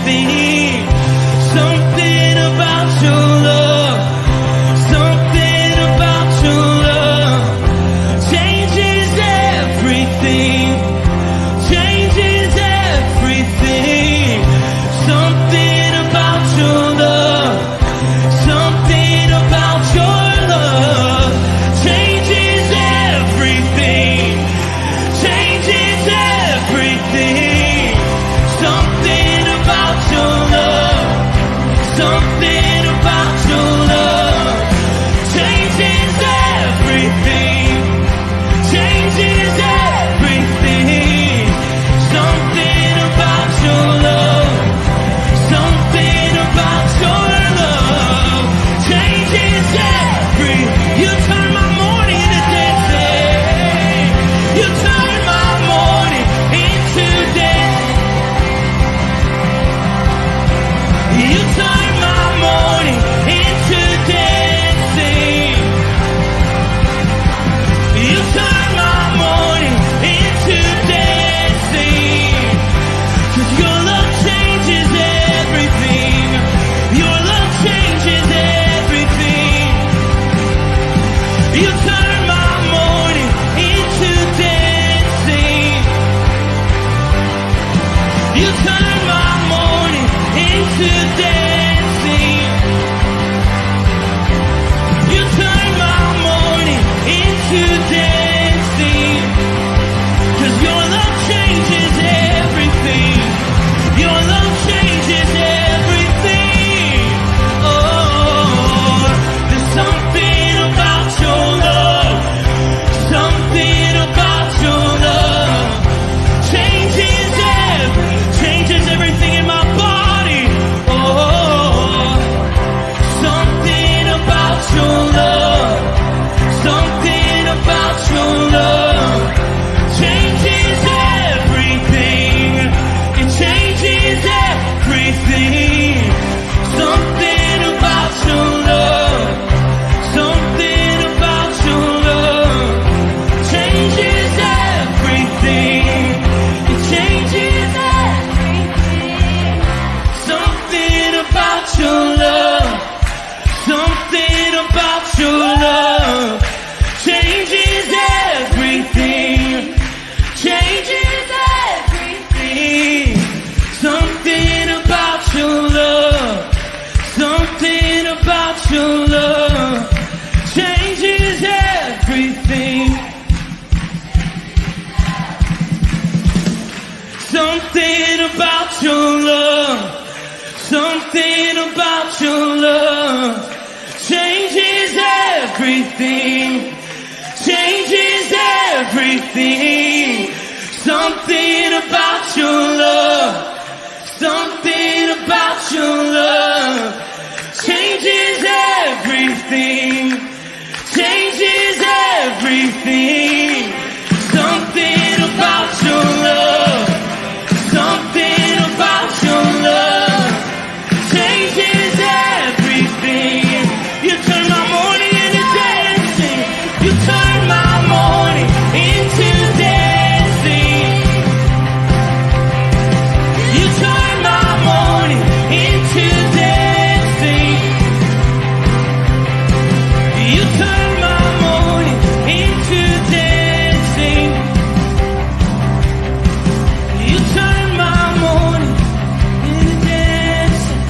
everything. Something about your love, something about your love changes everything, changes everything. Something about your love, something about your love changes everything, changes everything. Something about your love, something about your love changes everything, changes everything. Something about your love, something about your love changes everything. You turn my morning into dancing. You turn my morning into dancing. You turn my morning into dancing. You turn my morning into dancing. 'Cause your love changes everything. Your love changes everything. You turn my morning into dancing. You turn my morning into dancing. You turn my morning into dancing. 'Cause your love changes everything. Your love changes everything. Oh, there's something about your love, something about your love changes everything in my body. Oh, something about your love, something about your love changes everything. It changes everything. Something about your love, something about your love changes everything. It changes everything. Something about your love, something about your love changes everything, changes everything. Something about your love, something about your love changes everything. Something about your love, something about your love changes everything, changes everything. Something about your love, something about your love changes everything, changes everything. Something about your love, something about your love changes everything. You turn my morning into dancing. You turn my morning into dancing. You turn my morning into dancing. You turn my morning into dancing. You turn my morning into dancing.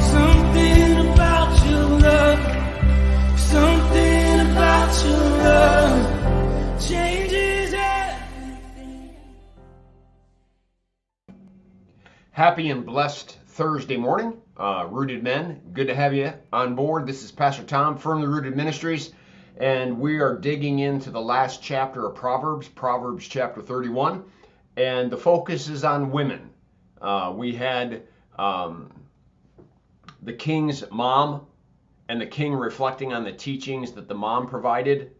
Something about your love, something about your love changes everything. Happy and blessed Thursday morning, Rooted Men. Good to have you on board. This is Pastor Tom from the Rooted Ministries, and we are digging into the last chapter of Proverbs, Proverbs chapter 31, and the focus is on women. We had the king's mom and the king reflecting on the teachings that the mom provided.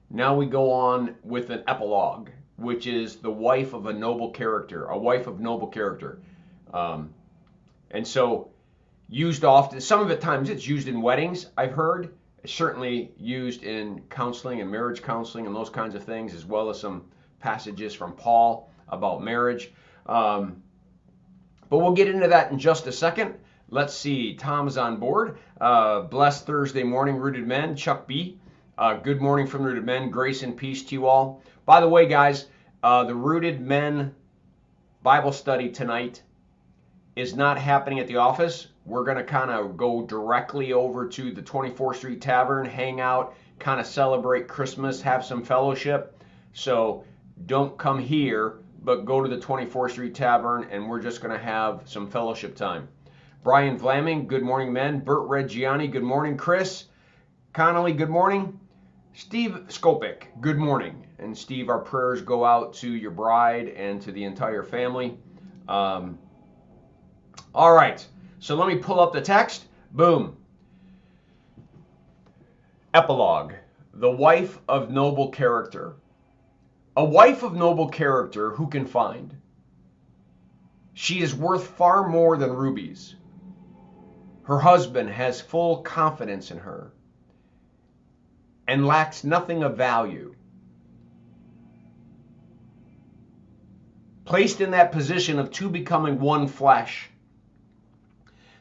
Now we go on with an epilogue, which is the wife of a noble character, a wife of noble character. And so used often, some of the times it's used in weddings, I've heard, certainly used in counseling and marriage counseling and those kinds of things, as well as some passages from Paul about marriage. But we'll get into that in just a second. Let's see. Tom's on board. Blessed Thursday morning, Rooted Men. Chuck B. Good morning from Rooted Men. Grace and peace to you all. By the way, guys, the Rooted Men Bible study tonight is not happening at the office. We're going to kind of go directly over to the 24th Street Tavern, hang out, kind of celebrate Christmas, have some fellowship. So don't come here, but go to the 24th Street Tavern, and we're just going to have some fellowship time. Brian Vlaming, good morning, men. Bert Reggiani, good morning. Chris Connolly, good morning. Steve Skopik, good morning. And Steve, our prayers go out to your bride and to the entire family. All right, so let me pull up the text. Boom. Epilogue. The wife of noble character. A wife of noble character who can find? She is worth far more than rubies. Her husband has full confidence in her and lacks nothing of value. Placed in that position of two becoming one flesh,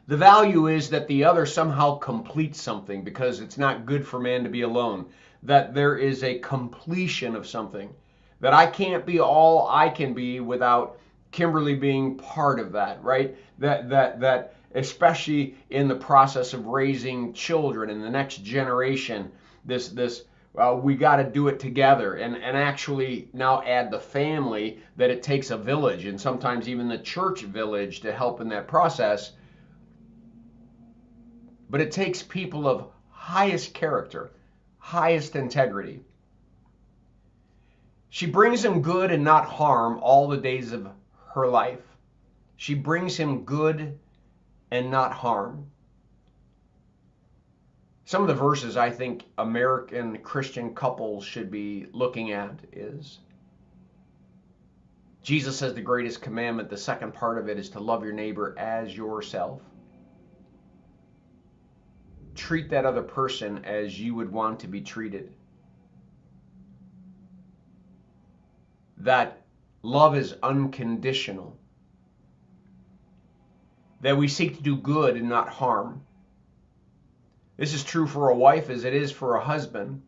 the value is that the other somehow completes something, because it's not good for man to be alone. That there is a completion of something. That I can't be all I can be without Kimberly being part of that, right? That especially in the process of raising children in the next generation, we got to do it together, and actually now add the family, that it takes a village, and sometimes even the church village, to help in that process. But it takes people of highest character, highest integrity. She brings him good and not harm all the days of her life. She brings him good and not harm. Some of the verses I think American Christian couples should be looking at is, Jesus says the greatest commandment, the second part of it, is to love your neighbor as yourself. Treat that other person as you would want to be treated. That love is unconditional. That we seek to do good and not harm. This is true for a wife as it is for a husband.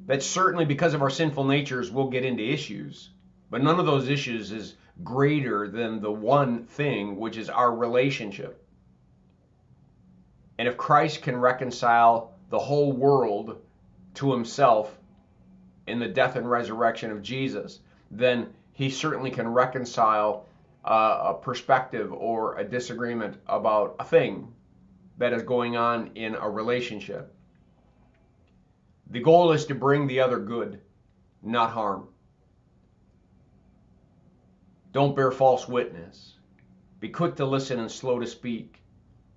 That certainly because of our sinful natures, we'll get into issues. But none of those issues is greater than the one thing, which is our relationship. And if Christ can reconcile the whole world to himself in the death and resurrection of Jesus, then he certainly can reconcile a perspective or a disagreement about a thing that is going on in a relationship. The goal is to bring the other good, not harm. Don't bear false witness. Be quick to listen and slow to speak.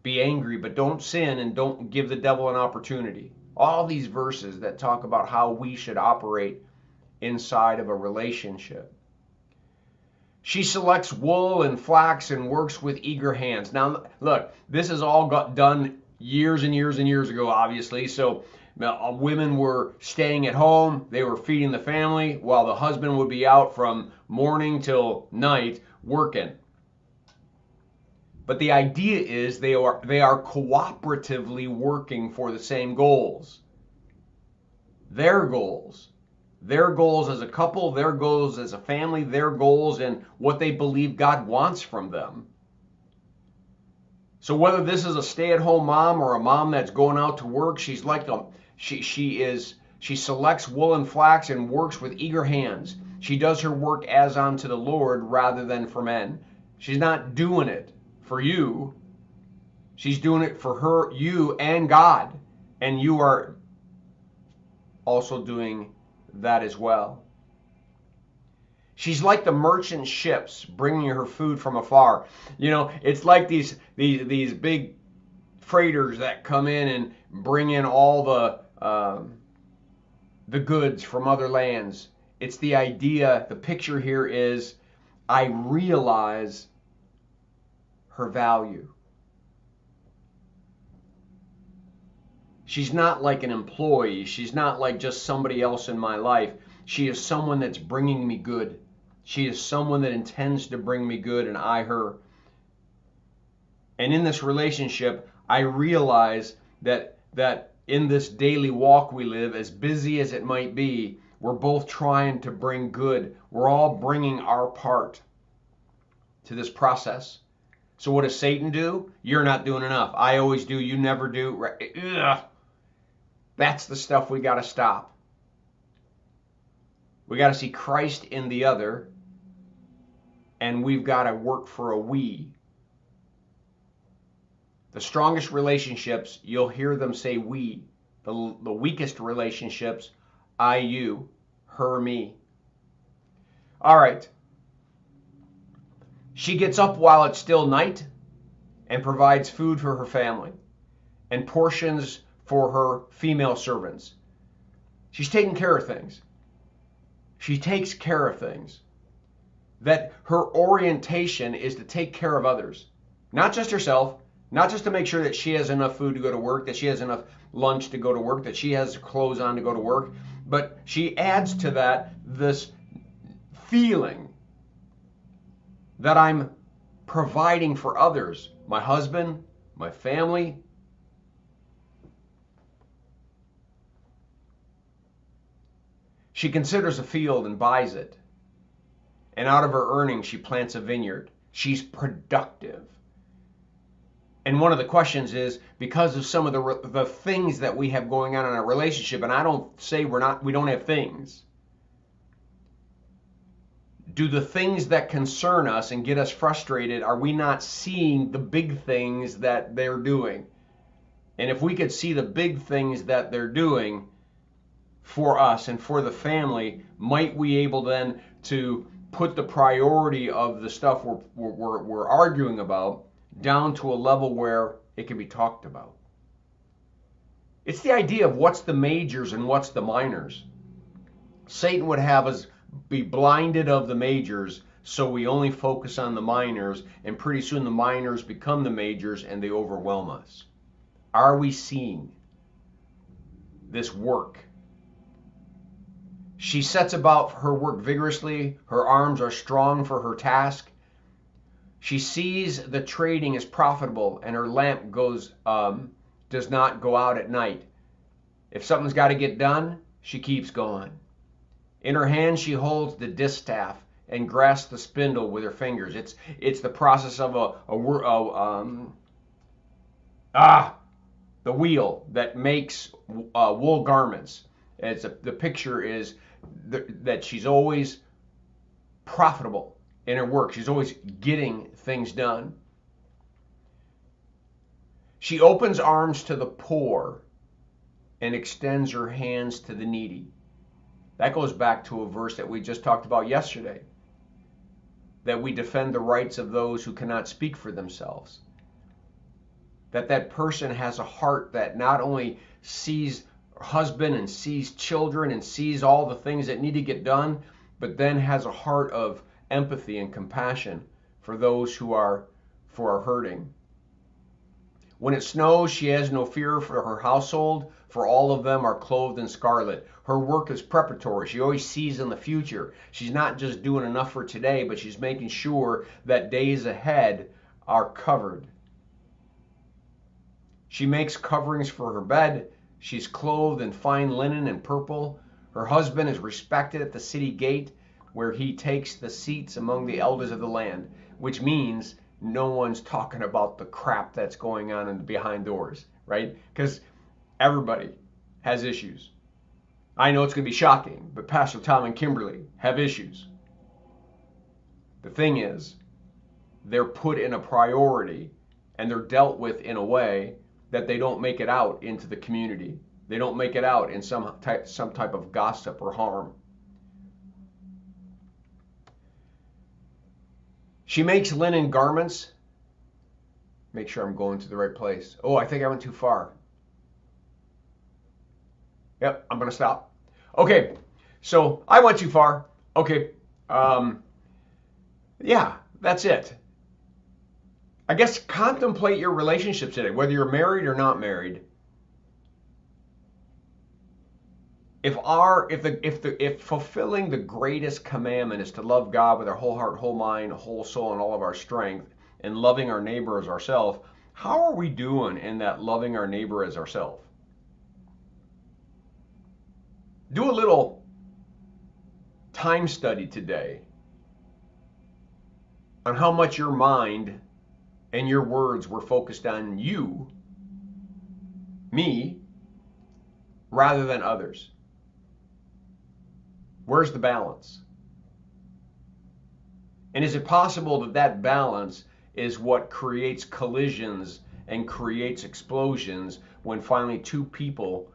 Be angry, but don't sin, and don't give the devil an opportunity. All these verses that talk about how we should operate inside of a relationship. She selects wool and flax and works with eager hands. Now, look, this is all got done years and years and years ago, obviously. So women were staying at home. They were feeding the family while the husband would be out from morning till night working. But the idea is they are cooperatively working for the same goals. Their goals. Their goals as a couple, their goals as a family, their goals and what they believe God wants from them. So whether this is a stay-at-home mom or a mom that's going out to work, she's like she selects wool and flax and works with eager hands. She does her work as unto the Lord rather than for men. She's not doing it for you. She's doing it for her, you, and God. And you are also doing that as well. She's like the merchant ships bringing her food from afar. You know, it's like these big freighters that come in and bring in all the goods from other lands. It's the idea, the picture here is, I realize her value. She's not like an employee. She's not like just somebody else in my life. She is someone that's bringing me good. She is someone that intends to bring me good and I her. And in this relationship, I realize that in this daily walk we live, as busy as it might be, we're both trying to bring good. We're all bringing our part to this process. So what does Satan do? You're not doing enough. I always do. You never do. Ugh. That's the stuff we got to stop. We got to see Christ in the other, and we've got to work for a we. The strongest relationships, you'll hear them say we. The weakest relationships, I, you, her, me. All right. She gets up while it's still night and provides food for her family and portions for her female servants. She's taking care of things. She takes care of things. That her orientation is to take care of others, not just herself, not just to make sure that she has enough food to go to work, that she has enough lunch to go to work, that she has clothes on to go to work, but she adds to that this feeling that I'm providing for others, my husband, my family. She considers a field and buys it. And out of her earnings, she plants a vineyard. She's productive. And one of the questions is, because of some of the things that we have going on in our relationship, and I don't say we don't have things. Do the things that concern us and get us frustrated, are we not seeing the big things that they're doing? And if we could see the big things that they're doing for us and for the family, might we able then to put the priority of the stuff we're arguing about down to a level where it can be talked about? It's the idea of what's the majors and what's the minors. Satan would have us be blinded of the majors, so we only focus on the minors, and pretty soon the minors become the majors and they overwhelm us. Are we seeing this work? She sets about her work vigorously. Her arms are strong for her task. She sees the trading is profitable, and her lamp does not go out at night. If something's got to get done, she keeps going. In her hand, she holds the distaff and grasps the spindle with her fingers. It's the process of the wheel that makes wool garments. The picture is that she's always profitable in her work. She's always getting things done. She opens arms to the poor and extends her hands to the needy. That goes back to a verse that we just talked about yesterday, that we defend the rights of those who cannot speak for themselves. That person has a heart that not only sees husband and sees children and sees all the things that need to get done, but then has a heart of empathy and compassion for those who are hurting. When it snows, she has no fear for her household, for all of them are clothed in scarlet. Her work is preparatory. She always sees in the future. She's not just doing enough for today, but she's making sure that days ahead are covered. She makes coverings for her bed. She's clothed in fine linen and purple. Her husband is respected at the city gate, where he takes the seats among the elders of the land, which means no one's talking about the crap that's going on behind doors, right? Because everybody has issues. I know it's going to be shocking, but Pastor Tom and Kimberly have issues. The thing is, they're put in a priority and they're dealt with in a way that they don't make it out into the community. They don't make it out in some type of gossip or harm. She makes linen garments. Make sure I'm going to the right place. Oh, I think I went too far. Yep, I'm going to stop. Okay, so I went too far. Okay, yeah, that's it. I guess contemplate your relationships today, whether you're married or not married. If fulfilling the greatest commandment is to love God with our whole heart, whole mind, whole soul, and all of our strength, and loving our neighbor as ourselves, how are we doing in that loving our neighbor as ourselves? Do a little time study today on how much your mind and your words were focused on you, me, rather than others. Where's the balance? And is it possible that that balance is what creates collisions and creates explosions when finally two people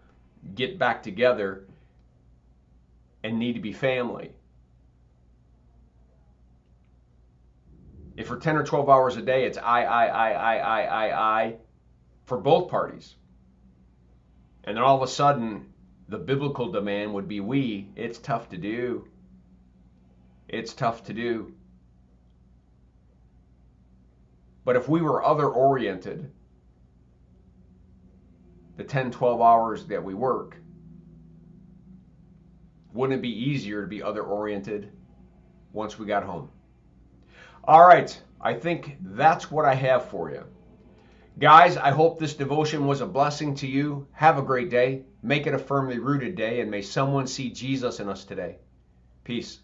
get back together and need to be family? If for 10 or 12 hours a day it's I for both parties, and then all of a sudden the biblical demand would be we, it's tough to do. It's tough to do. But if we were other oriented, the 10, 12 hours that we work, wouldn't it be easier to be other oriented once we got home? All right, I think that's what I have for you. Guys, I hope this devotion was a blessing to you. Have a great day. Make it a firmly rooted day, and may someone see Jesus in us today. Peace.